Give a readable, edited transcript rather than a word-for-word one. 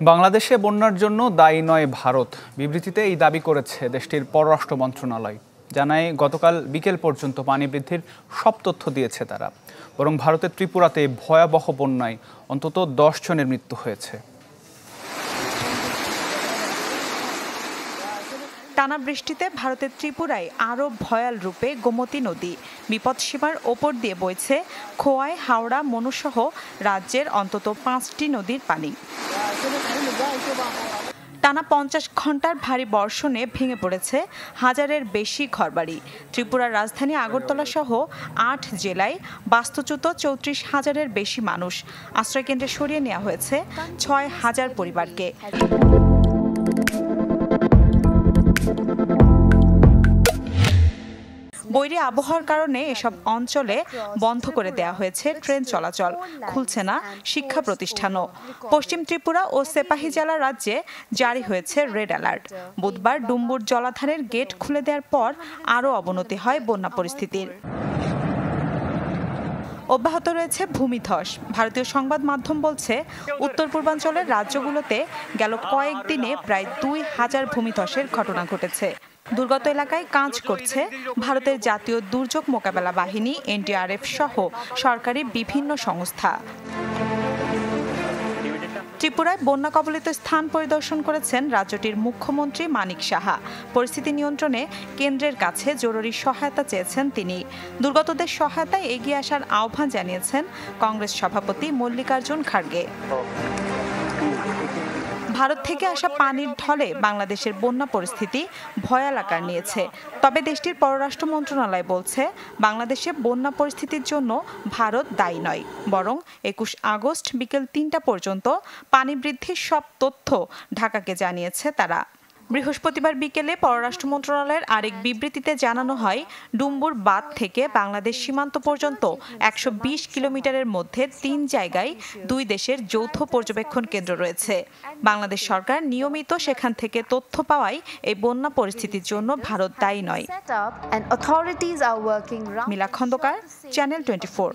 বাংলাদেশে বন্যার জন্য দায়ী নয় ভারত, বিবৃতিতে এই দাবি করেছে দেশটির পররাষ্ট্র মন্ত্রণালয়। জানায় গতকাল বিকেল পর্যন্ত পানি বৃদ্ধির সব তথ্য দিয়েছে তারা, বরং ভারতের ত্রিপুরাতে ভয়াবহ বন্যায় অন্তত 10 জনের মৃত্যু হয়েছে। টানা বৃষ্টিতে ভারতের ত্রিপুরায় আরও ভয়াল রূপে গোমতী নদী বিপদসীমার ওপর দিয়ে বইছে। খোয়াই, হাওড়া, মনুসহ রাজ্যের অন্তত 5টি নদীর পানি। টানা 50 ঘন্টার ভারী বর্ষণে ভেঙে পড়েছে হাজারের বেশি ঘরবাড়ি। ত্রিপুরার রাজধানী আগরতলা সহ 8 জেলায় বাস্তুচ্যুত 34,000-এর বেশি মানুষ। আশ্রয়কেন্দ্রে সরিয়ে নেওয়া হয়েছে 6,000 পরিবারকে। বৈরী আবহাওয়ার কারণে এসব অঞ্চলে বন্ধ করে দেওয়া হয়েছে ট্রেন চলাচল, খুলছে না শিক্ষা প্রতিষ্ঠানও। পশ্চিম ত্রিপুরা ও সেপাহীজলা রাজ্যে জারি হয়েছে রেড অ্যালার্ট। বুধবার ডুম্বুর জলাধারের গেট খুলে দেওয়ার পর আরও অবনতি হয় বন্যা পরিস্থিতির। অব্যাহত রয়েছে ভূমিধস। ভারতীয় সংবাদ মাধ্যম বলছে, উত্তর পূর্বাঞ্চলের রাজ্যগুলোতে গেল কয়েকদিনে প্রায় 2000 ভূমিধসের ঘটনা ঘটেছে। দুর্গত এলাকায় কাজ করছে ভারতের জাতীয় দুর্যোগ মোকাবেলা বাহিনী, NDRF সহ সরকারি বিভিন্ন সংস্থা। ত্রিপুরায় বন্যা কবলিত স্থান পরিদর্শন করেছেন রাজ্যটির মুখ্যমন্ত্রী মানিক সাহা। পরিস্থিতি নিয়ন্ত্রণে কেন্দ্রের কাছে জরুরি সহায়তা চেয়েছেন তিনি। দুর্গতদের সহায়তায় এগিয়ে আসার আহ্বান জানিয়েছেন কংগ্রেস সভাপতি মল্লিকার্জুন খাড়গে। ভারত থেকে আসা পানির ঢলে বাংলাদেশের বন্যা পরিস্থিতি ভয়াল আকার নিয়েছে। তবে দেশটির পররাষ্ট্র মন্ত্রণালয় বলছে, বাংলাদেশে বন্যা পরিস্থিতির জন্য ভারত দায়ী নয়, বরং 21 আগস্ট বিকেল 3টা পর্যন্ত পানি বৃদ্ধির সব তথ্য ঢাকাকে জানিয়েছে তারা। বৃহস্পতিবার বিকেলে পররাষ্ট্র মন্ত্রণালয়ের আরেক বিবৃতিতে জানানো হয়, ডুম্বুর বাঁধ থেকে বাংলাদেশ সীমান্ত পর্যন্ত 120 কিলোমিটারের মধ্যে 3 জায়গায় 2 দেশের যৌথ পর্যবেক্ষণ কেন্দ্র রয়েছে। বাংলাদেশ সরকার নিয়মিত সেখান থেকে তথ্য পাওয়ায় এই বন্যা পরিস্থিতির জন্য ভারত দায়ী নয়। মিলা খন্দকার, চ্যানেল 24।